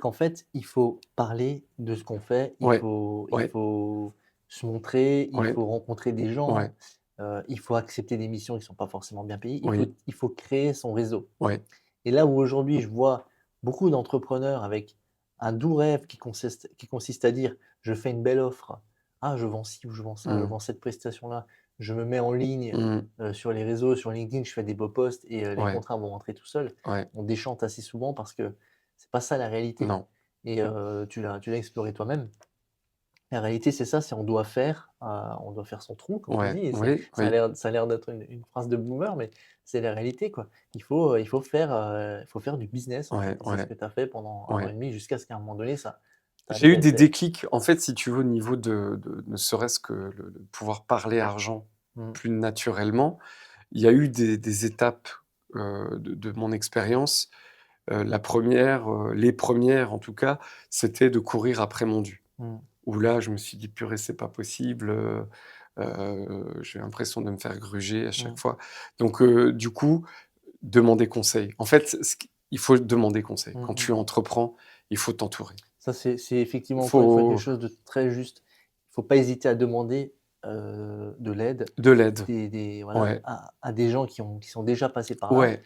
Qu'en fait, il faut parler de ce qu'on fait, il Ouais, faut il ouais, faut se montrer, il ouais, faut rencontrer des ouais, gens, il faut accepter des missions qui ne sont pas forcément bien payées. oui, Il faut créer son réseau. ouais, Et là où aujourd'hui je vois beaucoup d'entrepreneurs avec un doux rêve qui consiste à dire: «Je fais une belle offre. Ah, je vends ci ou je vends ça, je mmh, vends cette prestation-là. Je me mets en ligne, mmh, sur les réseaux, sur LinkedIn, je fais des beaux posts et les ouais, contrats vont rentrer tout seuls». ouais, On déchante assez souvent parce que c'est pas ça la réalité non, et tu l'as exploré toi-même. La réalité, c'est ça, c'est on doit faire son trou, comme on dit ouais, et c'est oui, oui, ça a l'air d'être une phrase de boomer, mais c'est la réalité, quoi. Il faut faire du business, en fait ouais, et c'est ce ouais, que tu as fait pendant 1 an et ouais. demi jusqu'à ce qu'à un moment donné, ça tu J'ai eu arrives des déclics, en fait, si tu veux, au niveau de ne serait-ce que le pouvoir parler argent mmh, plus naturellement. Il y a eu des étapes, de mon expérience. La première, les premières en tout cas, c'était de courir après mon dû. mmh, Où là, je me suis dit: «Purée, c'est pas possible, j'ai l'impression de me faire gruger à chaque mmh, fois». Donc du coup, demander conseil. En fait, il faut demander conseil. mmh Quand mh. tu entreprends, il faut t'entourer. Ça, c'est effectivement, Il encore une fois, quelque faut chose de très juste. Il faut pas hésiter à demander, de l'aide, de l'aide. des voilà, Ouais, à des gens qui sont déjà passés par là ouais, ouais.